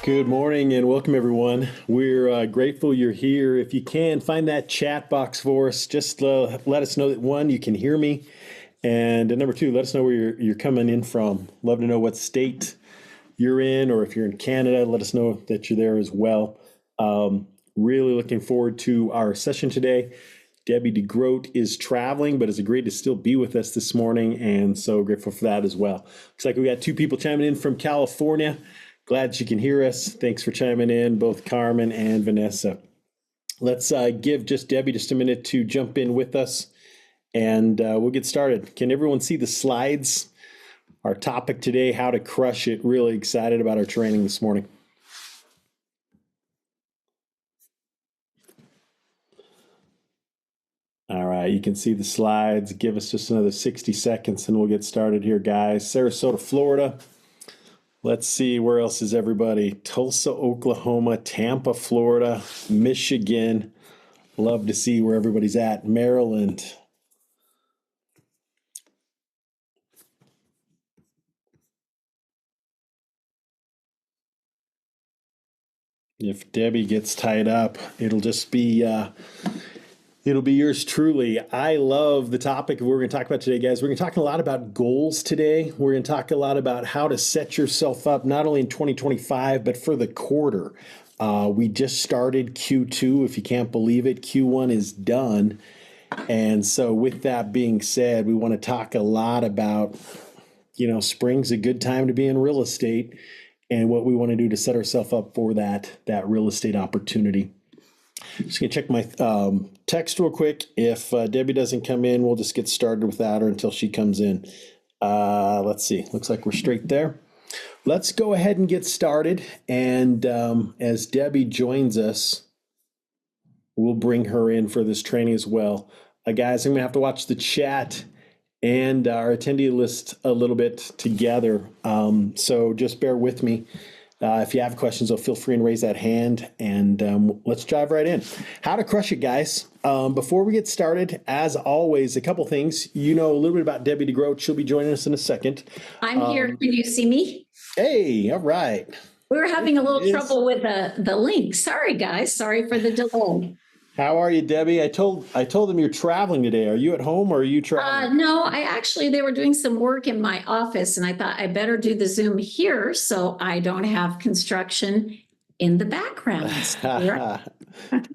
Good morning and welcome, everyone. We're grateful you're here. If you can, find that chat box for us. Just let us know that, one, you can hear me, and number two, let us know where you're coming in from. Love to know what state you're in, or if you're in Canada, let us know that you're there as well. Really looking forward to our session today. Debbie DeGroat is traveling, but has agreed to still be with us this morning, and so grateful for that as well. Looks like we got two people chiming in from California. Glad you can hear us. Thanks for chiming in, both Carmen and Vanessa. Let's give just Debbie just a minute to jump in with us, and we'll get started. Can everyone see the slides? Our topic today, how to crush it. Really excited about our training this morning. All right, you can see the slides. Give us just another 60 seconds and we'll get started here, guys. Sarasota, Florida. Let's see, where else is everybody? Tulsa, Oklahoma, Tampa, Florida, Michigan. Love to see where everybody's at. Maryland. If Debbie gets tied up, it'll just be it'll be yours truly. I love the topic we're going to talk about today, guys. We're going to talk a lot about goals today. We're going to talk a lot about how to set yourself up, not only in 2025, but for the quarter. We just started Q2. If you can't believe it, Q1 is done. And so with that being said, we want to talk a lot about, spring's a good time to be in real estate and what we want to do to set ourselves up for that real estate opportunity. Just gonna check my text real quick. If Debbie doesn't come in, we'll just get started without her until she comes in. Let's see. Looks like we're straight there. Let's go ahead and get started. And as Debbie joins us, we'll bring her in for this training as well. Guys, I'm gonna have to watch the chat and our attendee list a little bit together. So just bear with me. If you have questions, feel free and raise that hand, and let's dive right in. How to crush it, guys. Before we get started, as always, a couple things. You know a little bit about Debbie DeGroat. She'll be joining us in a second. I'm here. Can you see me? Hey, all right. We were having a little trouble with the link. Sorry, guys. Sorry for the delay. How are you, Debbie? I told them you're traveling today. Are you at home or are you traveling? No, they were doing some work in my office, and I thought I better do the Zoom here so I don't have construction in the background.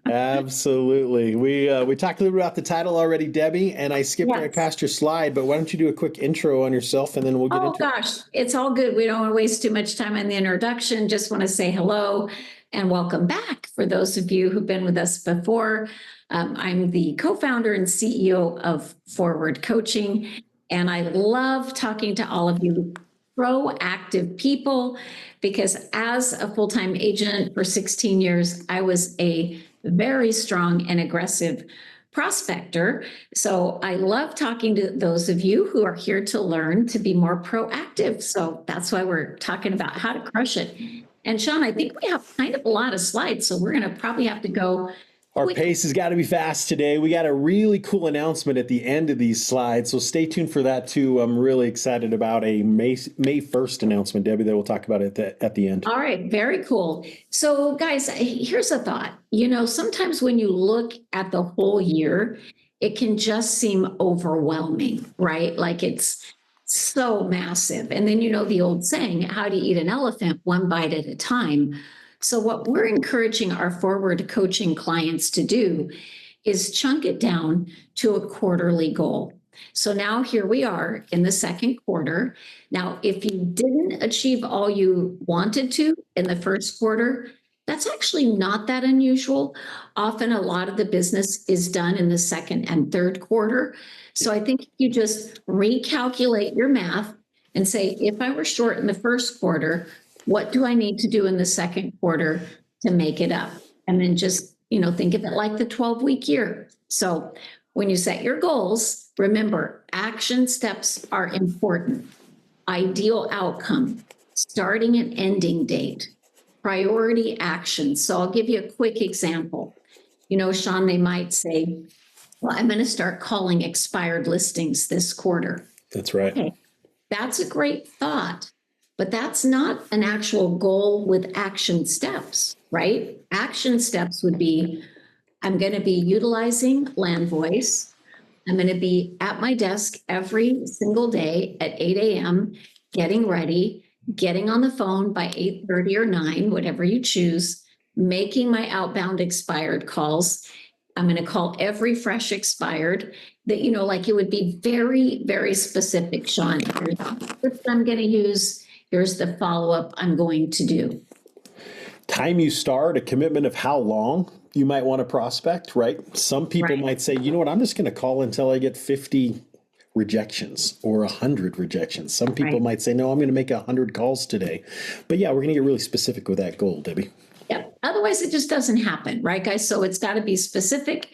Absolutely. We talked a little bit about the title already, Debbie, and I skipped right past your slide, but why don't you do a quick intro on yourself and then we'll get into it. Oh gosh, it's all good. We don't want to waste too much time on the introduction. Just want to say hello and welcome back for those of you who've been with us before. I'm the co-founder and CEO of Forward Coaching, and I love talking to all of you proactive people because as a full-time agent for 16 years, I was a very strong and aggressive prospector. So I love talking to those of you who are here to learn to be more proactive. So that's why we're talking about how to crush it. And Shaun, I think we have kind of a lot of slides, so we're going to probably have to go. Our pace has got to be fast today. We got a really cool announcement at the end of these slides, so stay tuned for that too. I'm really excited about a May 1st announcement, Debbie, that we'll talk about at the end. All right, very cool. So guys, here's a thought. Sometimes when you look at the whole year, it can just seem overwhelming, right? Like it's so massive. And then the old saying, how do you eat an elephant? One bite at a time. So what we're encouraging our forward coaching clients to do is chunk it down to a quarterly goal. So now here we are in the second quarter. Now, if you didn't achieve all you wanted to in the first quarter, that's actually not that unusual. Often a lot of the business is done in the second and third quarter. So I think you just recalculate your math and say, if I were short in the first quarter, what do I need to do in the second quarter to make it up? And then just, think of it like the 12-week year. So when you set your goals, remember, action steps are important. Ideal outcome, starting and ending date, priority actions. So I'll give you a quick example. Shaun, they might say, well, I'm going to start calling expired listings this quarter. That's right. Okay. That's a great thought. but that's not an actual goal with action steps, right? Action steps would be, I'm going to be utilizing Landvoice. I'm going to be at my desk every single day at 8 a.m., getting ready, getting on the phone by 8:30 or 9, whatever you choose, making my outbound expired calls. I'm going to call every fresh expired that, like it would be very, very specific, Shaun. Here's the script I'm going to use. Here's the follow-up I'm going to do. Time you start, a commitment of how long you might want to prospect, right? Some people might say, you know what, I'm just going to call until I get 50 rejections or 100 rejections. Some people might say, no, I'm going to make 100 calls today. But yeah, we're going to get really specific with that goal, Debbie. Yep. Otherwise, it just doesn't happen, right, guys? So it's got to be specific,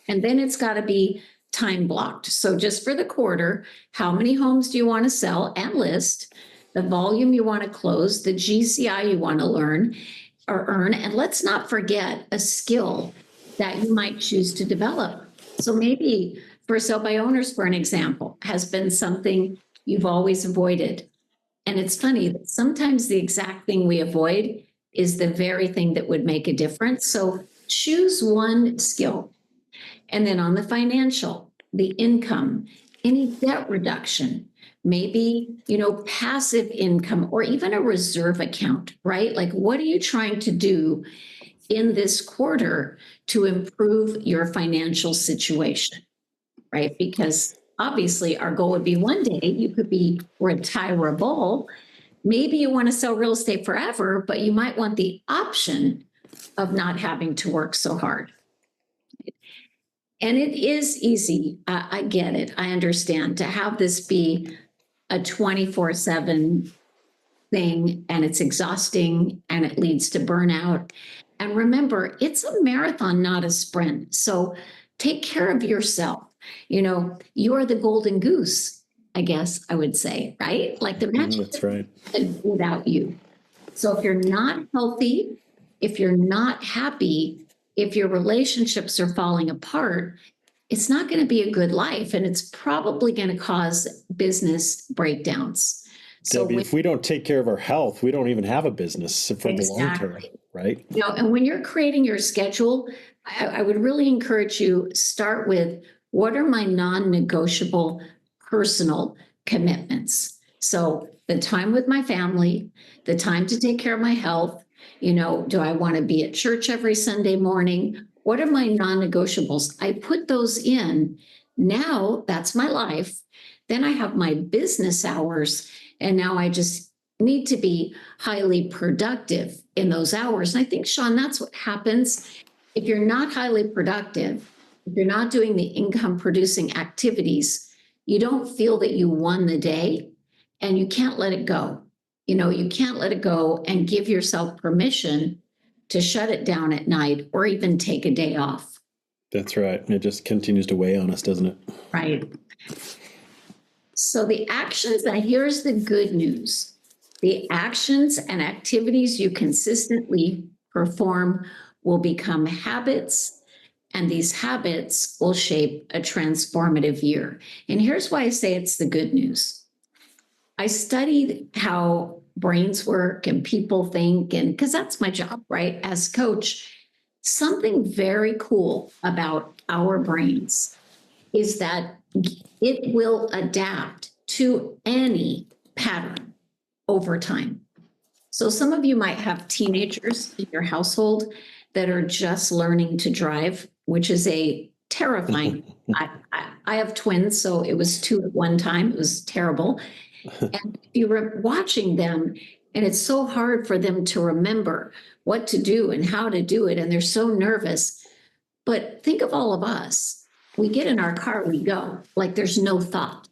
and then it's got to be time blocked. So just for the quarter, how many homes do you want to sell and list, the volume you want to close, the GCI you want to learn or earn, and let's not forget a skill that you might choose to develop. So maybe for sale by owners, for an example, has been something you've always avoided. And it's funny that sometimes the exact thing we avoid is the very thing that would make a difference. So choose one skill. And then on the financial, the income, any debt reduction, maybe, passive income or even a reserve account, right? Like, what are you trying to do in this quarter to improve your financial situation, right? Because obviously our goal would be one day you could be retirable. Maybe you want to sell real estate forever, but you might want the option of not having to work so hard. And it is easy. I get it. I understand to have this be a 24/7 thing, and it's exhausting and it leads to burnout. And remember, it's a marathon, not a sprint. So take care of yourself. You are the golden goose, I guess I would say, right? Like the magic That's right. without you. So if you're not healthy, if you're not happy, if your relationships are falling apart, it's not going to be a good life, and it's probably going to cause business breakdowns. So Debbie, if we don't take care of our health, we don't even have a business for the long term, right? And when you're creating your schedule, I would really encourage you start with, what are my non-negotiable personal commitments? So the time with my family, the time to take care of my health, do I want to be at church every Sunday morning? What are my non-negotiables? I put those in. Now that's my life. Then I have my business hours, and now I just need to be highly productive in those hours. And I think, Shaun, that's what happens if you're not highly productive. If you're not doing the income producing activities, you don't feel that you won the day, and you can't let it go. You can't let it go and give yourself permission to shut it down at night or even take a day off. That's right. It just continues to weigh on us, doesn't it? Right. So the actions, and here's the good news. The actions and activities you consistently perform will become habits, and these habits will shape a transformative year. And here's why I say it's the good news. I studied how brains work and people think, and because that's my job, right? As coach, something very cool about our brains is that it will adapt to any pattern over time. So some of you might have teenagers in your household that are just learning to drive, which is a terrifying. I have twins, so it was 2 at one time. It was terrible. And you were watching them, and it's so hard for them to remember what to do and how to do it. And they're so nervous. But think of all of us. We get in our car, we go, like there's no thought.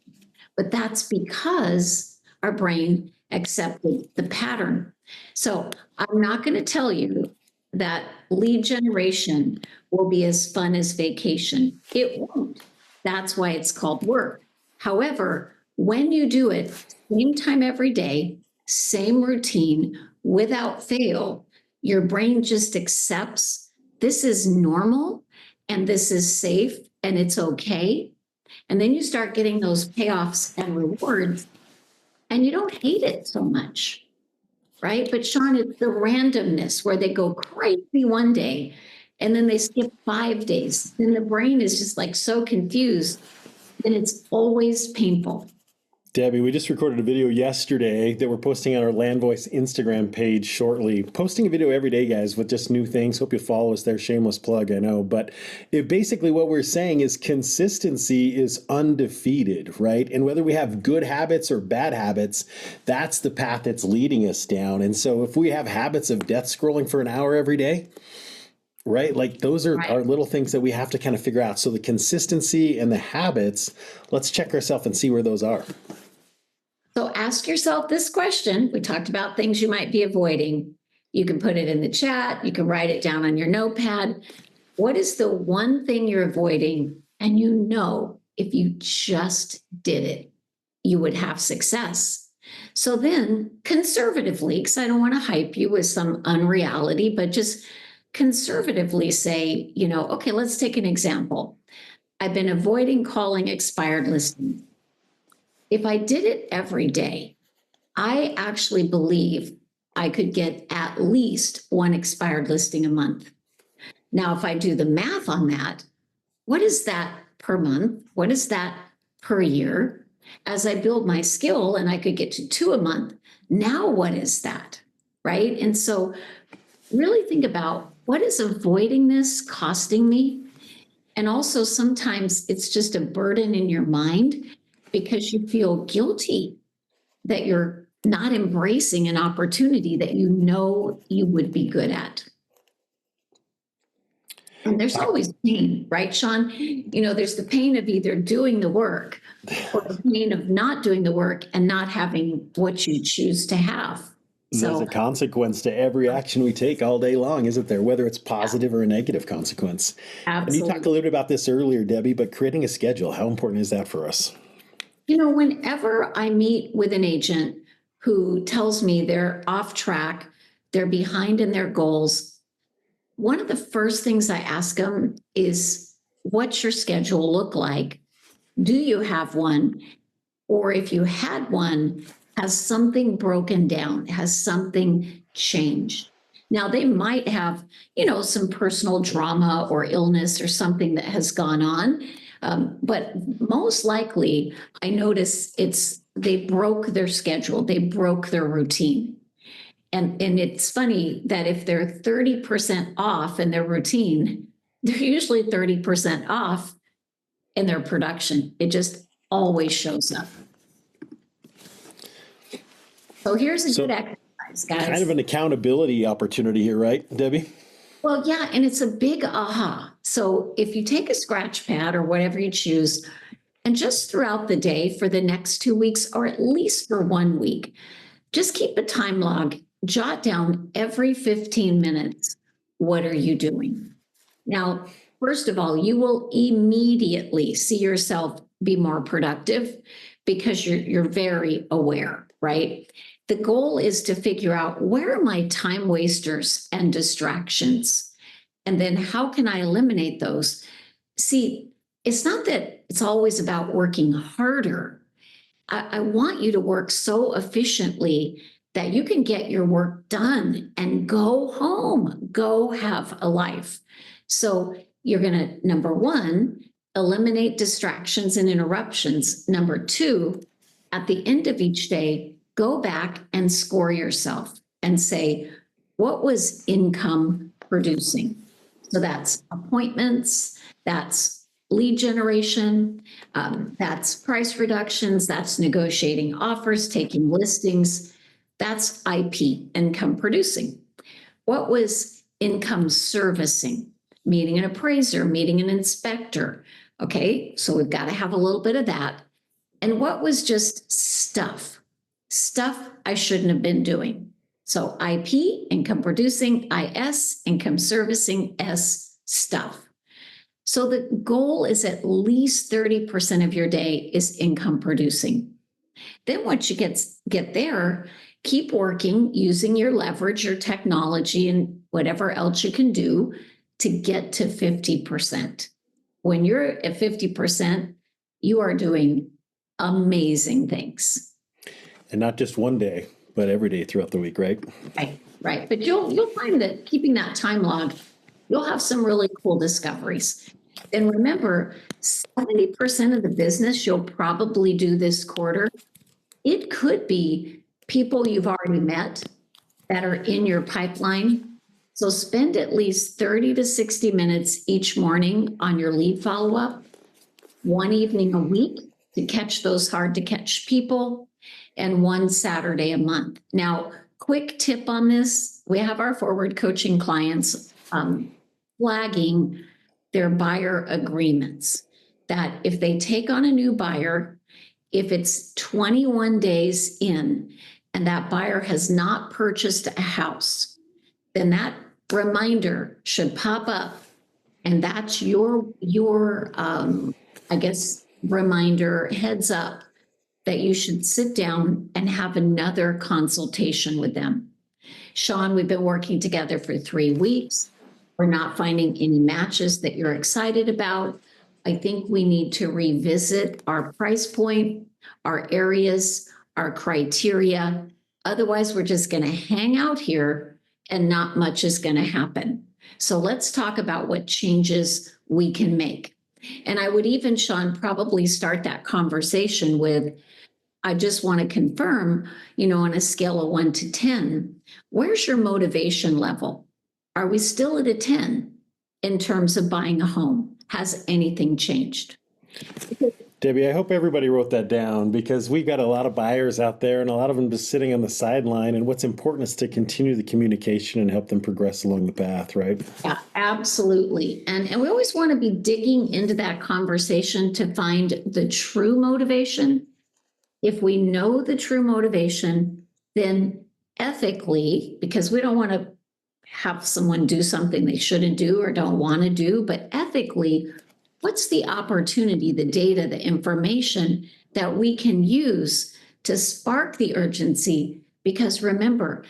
But that's because our brain accepted the pattern. So I'm not going to tell you that lead generation will be as fun as vacation. It won't. That's why it's called work. However, when you do it, same time every day, same routine, without fail, your brain just accepts this is normal and this is safe and it's okay. And then you start getting those payoffs and rewards. and you don't hate it so much, right? But Shaun, it's the randomness where they go crazy one day and then they skip 5 days. Then the brain is just like so confused, and it's always painful. Debbie, we just recorded a video yesterday that we're posting on our Landvoice Instagram page shortly. Posting a video every day, guys, with just new things. Hope you follow us there. Shameless plug, I know. But basically what we're saying is consistency is undefeated, right? And whether we have good habits or bad habits, that's the path that's leading us down. And so if we have habits of death scrolling for an hour every day, right? Like those are Right. our little things that we have to kind of figure out. So the consistency and the habits, let's check ourselves and see where those are. So ask yourself this question. We talked about things you might be avoiding. You can put it in the chat. You can write it down on your notepad. What is the one thing you're avoiding? And you know, if you just did it, you would have success. So then conservatively, because I don't want to hype you with some unreality, but just conservatively say, okay, let's take an example. I've been avoiding calling expired listings. If I did it every day, I actually believe I could get at least one expired listing a month. Now, if I do the math on that, what is that per month? What is that per year? As I build my skill and I could get to 2 a month, now what is that? Right? And so really think about, what is avoiding this costing me? And also sometimes it's just a burden in your mind because you feel guilty that you're not embracing an opportunity that you know you would be good at. And there's always pain, right, Shaun? There's the pain of either doing the work or the pain of not doing the work and not having what you choose to have. There's a consequence to every action we take all day long, isn't there? Whether it's positive or a negative consequence. Absolutely. And you talked a little bit about this earlier, Debbie, but creating a schedule, how important is that for us? Whenever I meet with an agent who tells me they're off track, they're behind in their goals, one of the first things I ask them is, what's your schedule look like? Do you have one? Or if you had one, has something broken down? Has something changed? Now, they might have, some personal drama or illness or something that has gone on. But most likely, I notice they broke their schedule, they broke their routine. And it's funny that if they're 30% off in their routine, they're usually 30% off in their production. It just always shows up. So here's a good exercise, guys. Kind of an accountability opportunity here, right, Debbie? Well, yeah, and it's a big aha. So if you take a scratch pad or whatever you choose, and just throughout the day for the next 2 weeks, or at least for 1 week, just keep a time log, jot down every 15 minutes, what are you doing? Now, first of all, you will immediately see yourself be more productive because you're very aware, right? The goal is to figure out, where are my time wasters and distractions? And then how can I eliminate those? See, it's not that it's always about working harder. I want you to work so efficiently that you can get your work done and go home, go have a life. So you're going to, number one, eliminate distractions and interruptions. Number two, at the end of each day, go back and score yourself and say, what was income producing? So that's appointments, that's lead generation, that's price reductions, that's negotiating offers, taking listings, that's IP, income producing. What was income servicing? Meeting an appraiser, meeting an inspector. Okay, so we've got to have a little bit of that. And what was just stuff I shouldn't have been doing? So IP, income producing, IS, income servicing, S, stuff. So the goal is at least 30% of your day is income producing. Then once you get there, keep working using your leverage, your technology, and whatever else you can do to get to 50%. When you're at 50%, you are doing amazing things. And not just one day, but every day throughout the week, right? Right, right. But you'll find that keeping that time log, you'll have some really cool discoveries. And remember, 70% of the business you'll probably do this quarter, it could be people you've already met that are in your pipeline. So spend at least 30 to 60 minutes each morning on your lead follow-up, one evening a week to catch those hard to catch people, and one Saturday a month. Now, quick tip on this, we have our forward coaching clients flagging their buyer agreements, that if they take on a new buyer, if it's 21 days in and that buyer has not purchased a house, then that reminder should pop up. And that's your I guess, reminder, heads up, that you should sit down and have another consultation with them. Shaun, we've been working together for 3 weeks. We're not finding any matches that you're excited about. I think we need to revisit our price point, our areas, our criteria. Otherwise, we're just going to hang out here and not much is going to happen. So let's talk about what changes we can make. And I would even, Shaun, probably start that conversation with, I just want to confirm, on a scale of 1 to 10, where's your motivation level? Are we still at a 10 in terms of buying a home? Has anything changed? Debbie, I hope everybody wrote that down, because we've got a lot of buyers out there and a lot of them just sitting on the sideline. And what's important is to continue the communication and help them progress along the path, right? Yeah, absolutely. And we always want to be digging into that conversation to find the true motivation. If we know the true motivation, then ethically, because we don't want to have someone do something they shouldn't do or don't want to do, but ethically, what's the opportunity, the data, the information that we can use to spark the urgency? Because remember,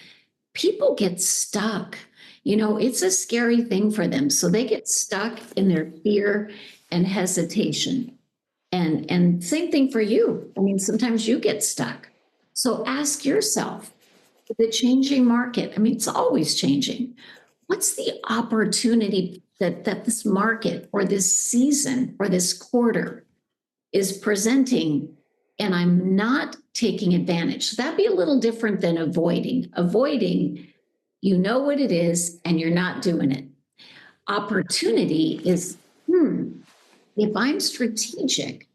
people get stuck. It's a scary thing for them. So they get stuck in their fear and hesitation. And same thing for you. I mean, sometimes you get stuck. So ask yourself, the changing market, I mean, it's always changing. What's the opportunity that this market or this season or this quarter is presenting, and I'm not taking advantage? So that'd be a little different than avoiding. Avoiding, you know what it is and you're not doing it. Opportunity is, if I'm strategic,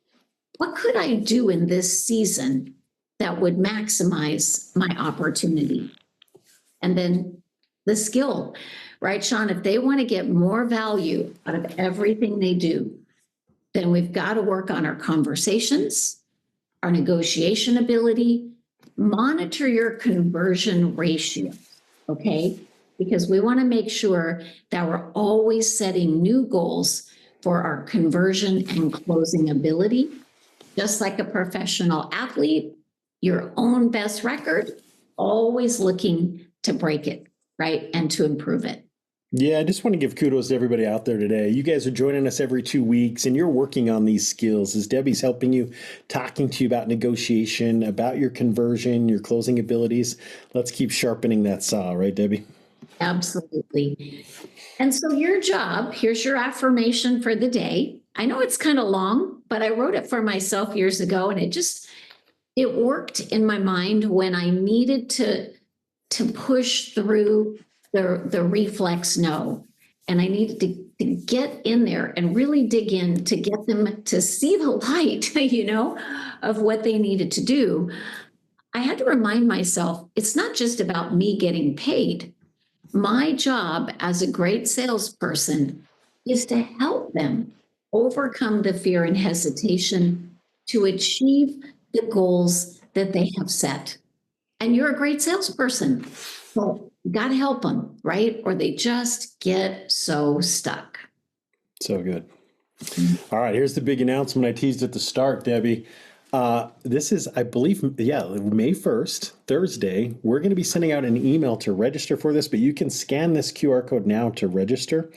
what could I do in this season that would maximize my opportunity? And then the skill, right, Shaun? If they want to get more value out of everything they do, then we've got to work on our conversations, our negotiation ability, monitor your conversion ratio, okay? Because we want to make sure that we're always setting new goals for our conversion and closing ability. Just like a professional athlete, your own best record, always looking to break it, right? And to improve it. Yeah, I just want to give kudos to everybody out there today. You guys are joining us every 2 weeks, and you're working on these skills as Debbie's helping you, talking to you about negotiation, about your conversion, your closing abilities. Let's keep sharpening that saw, right, Debbie? Absolutely. And so your job, here's your affirmation for the day. I know it's kind of long, but I wrote it for myself years ago, and it worked in my mind when I needed to push through the reflex no. And I needed to get in there and really dig in to get them to see the light, of what they needed to do. I had to remind myself, it's not just about me getting paid. My job as a great salesperson is to help them overcome the fear and hesitation to achieve the goals that they have set. And you're a great salesperson. So you got to help them, right? Or they just get so stuck. So good. All right, here's the big announcement I teased at the start, Debbie. This is, I believe, May 1st, Thursday. We're going to be sending out an email to register for this, but you can scan this QR code now to register.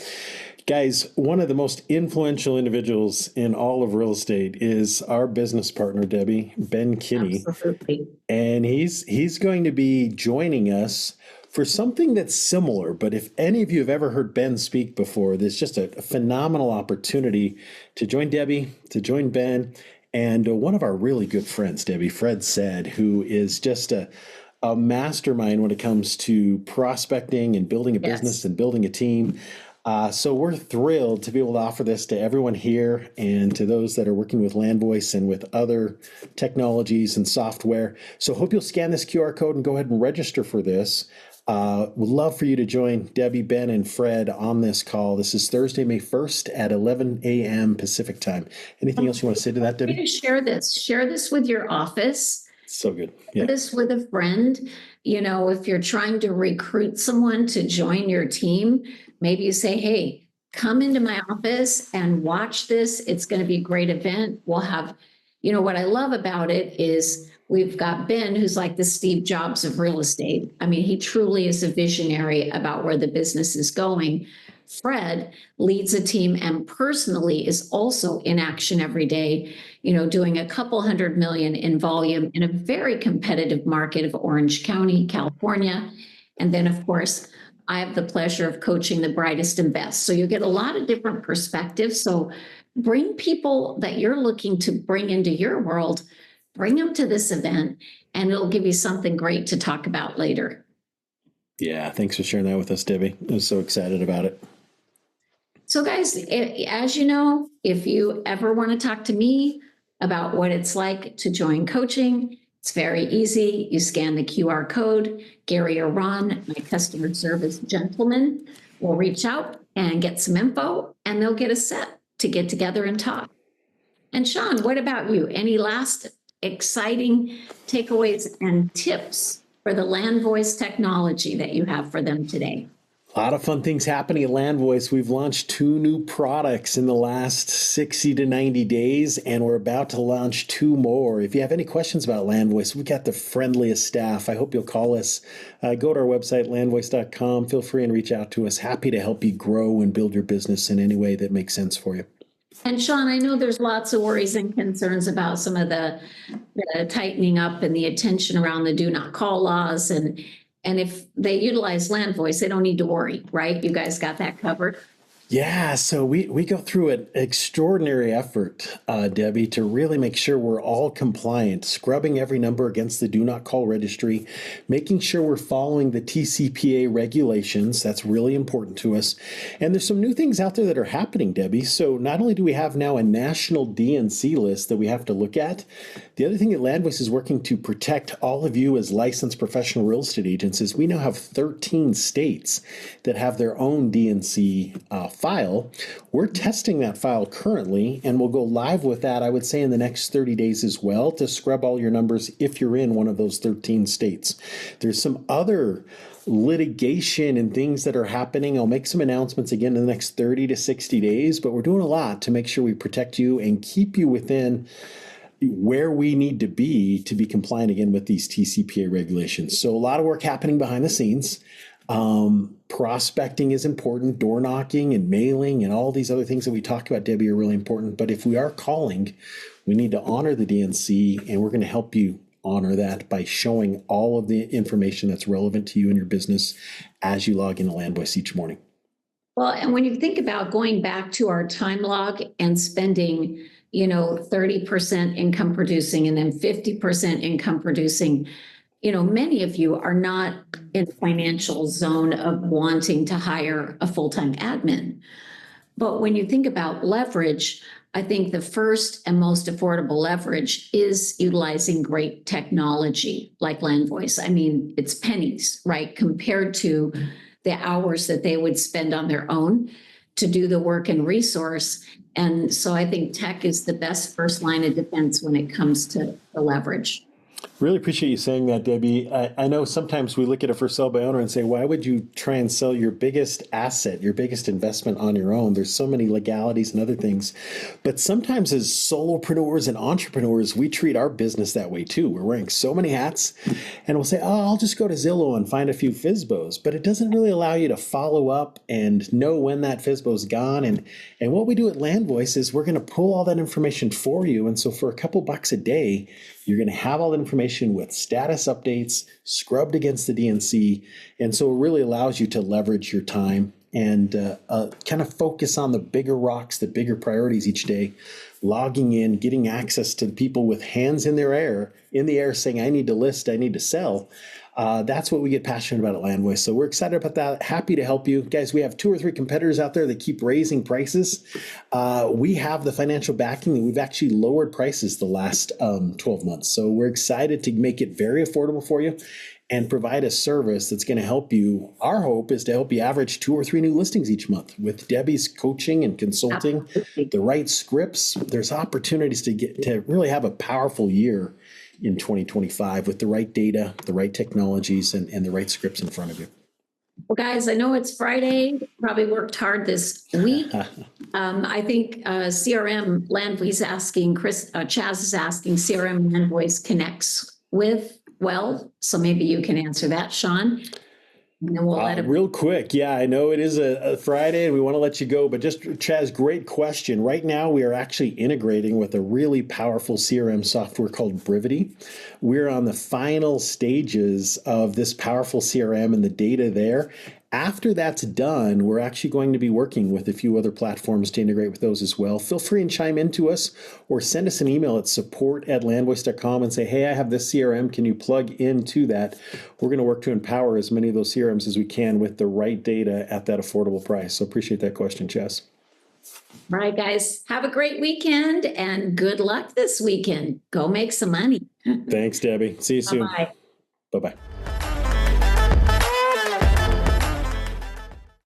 Guys, one of the most influential individuals in all of real estate is our business partner, Debbie, Ben Kinney. Absolutely. And he's going to be joining us for something that's similar. But if any of you have ever heard Ben speak before, there's just a phenomenal opportunity to join Debbie, to join Ben, and one of our really good friends, Debbie, Fred Said, who is just a mastermind when it comes to prospecting and building a business Yes. and building a team. So we're thrilled to be able to offer this to everyone here and to those that are working with Landvoice and with other technologies and software. So hope you'll scan this QR code and go ahead and register for this. Would love for you to join Debbie, Ben, and Fred on this call. This is Thursday, May 1st at 11 a.m. Pacific time. Anything else you want to say to that, Debbie? Share this. Share this with your office. So good. Yeah. This with a friend. If you're trying to recruit someone to join your team, maybe you say, hey, come into my office and watch this. It's going to be a great event. We'll have, what I love about it is we've got Ben, who's like the Steve Jobs of real estate. I mean, he truly is a visionary about where the business is going. Fred leads a team and personally is also in action every day, doing a couple $100 million in volume in a very competitive market of Orange County, California. And then, of course, I have the pleasure of coaching the brightest and best. So you get a lot of different perspectives. So bring people that you're looking to bring into your world, bring them to this event, and it'll give you something great to talk about later. Yeah, thanks for sharing that with us, Debbie. I was so excited about it. So guys, as you know, if you ever want to talk to me about what it's like to join coaching, it's very easy. You scan the QR code. Gary or Ron, my customer service gentleman, will reach out and get some info, and they'll get us set to get together and talk. And Shaun, what about you? Any last exciting takeaways and tips for the Landvoice technology that you have for them today? A lot of fun things happening at Landvoice. We've launched 2 new products in the last 60 to 90 days, and we're about to launch 2 more. If you have any questions about Landvoice, we've got the friendliest staff. I hope you'll call us. Go to our website, landvoice.com. Feel free and reach out to us. Happy to help you grow and build your business in any way that makes sense for you. And Shaun, I know there's lots of worries and concerns about some of the tightening up and the attention around the do not call laws. And if they utilize Landvoice, they don't need to worry, right? You guys got that covered. Yeah, so we go through an extraordinary effort, Debbie, to really make sure we're all compliant, scrubbing every number against the Do Not Call registry, making sure we're following the TCPA regulations. That's really important to us. And there's some new things out there that are happening, Debbie. So not only do we have now a national DNC list that we have to look at, the other thing that Landvoice is working to protect all of you as licensed professional real estate agents is we now have 13 states that have their own DNC file. We're testing that file currently, and we'll go live with that, I would say, in the next 30 days as well to scrub all your numbers if you're in one of those 13 states. There's some other litigation and things that are happening. I'll make some announcements again in the next 30 to 60 days, but we're doing a lot to make sure we protect you and keep you within where we need to be compliant again with these TCPA regulations. So a lot of work happening behind the scenes. Prospecting is important, door knocking and mailing and all these other things that we talk about, Debbie, are really important. But if we are calling, we need to honor the DNC, and we're going to help you honor that by showing all of the information that's relevant to you and your business as you log into Landvoice each morning. Well, and when you think about going back to our time log and spending, 30% income producing and then 50% income producing, many of you are not in the financial zone of wanting to hire a full-time admin. But when you think about leverage, I think the first and most affordable leverage is utilizing great technology like Landvoice. I mean, it's pennies, right? Compared to the hours that they would spend on their own to do the work and resource. And so I think tech is the best first line of defense when it comes to the leverage. Really appreciate you saying that, Debbie. I know sometimes we look at a for sale by owner and say, why would you try and sell your biggest asset, your biggest investment on your own? There's so many legalities and other things. But sometimes as solopreneurs and entrepreneurs, we treat our business that way too. We're wearing so many hats and we'll say, oh, I'll just go to Zillow and find a few FSBOs. But it doesn't really allow you to follow up and know when that FSBO's gone. And what we do at Landvoice is we're going to pull all that information for you. And so for a couple bucks a day, you're going to have all that information with status updates scrubbed against the DNC. And so it really allows you to leverage your time and kind of focus on the bigger rocks, the bigger priorities each day, logging in, getting access to the people with hands in the air saying, I need to list, I need to sell. That's what we get passionate about at Landvoice. So we're excited about that. Happy to help you. Guys, we have 2 or 3 competitors out there that keep raising prices. We have the financial backing that we've actually lowered prices the last 12 months. So we're excited to make it very affordable for you and provide a service that's going to help you. Our hope is to help you average 2 or 3 new listings each month. With Debbie's coaching and consulting, Absolutely. the right scripts, there's opportunities to really have a powerful year in 2025 with the right data, the right technologies, and the right scripts in front of you. Well, guys, I know it's Friday, probably worked hard this week. I think CRM Landvoice asking, Chaz is asking, CRM Landvoice connects with, well, so maybe you can answer that, Shaun. And then we'll let him. Real quick, yeah, I know it is a Friday and we want to let you go, but just Chaz, great question. Right now, we are actually integrating with a really powerful CRM software called Brivity. We're on the final stages of this powerful CRM and the data there. After that's done, we're actually going to be working with a few other platforms to integrate with those as well. Feel free and chime into us or send us an email at support@landvoice.com and say, hey, I have this CRM. Can you plug into that? We're going to work to empower as many of those CRMs as we can with the right data at that affordable price. So appreciate that question, Chess. All right, guys, have a great weekend and good luck this weekend. Go make some money. Thanks, Debbie. See you soon. Bye-bye. Bye-bye.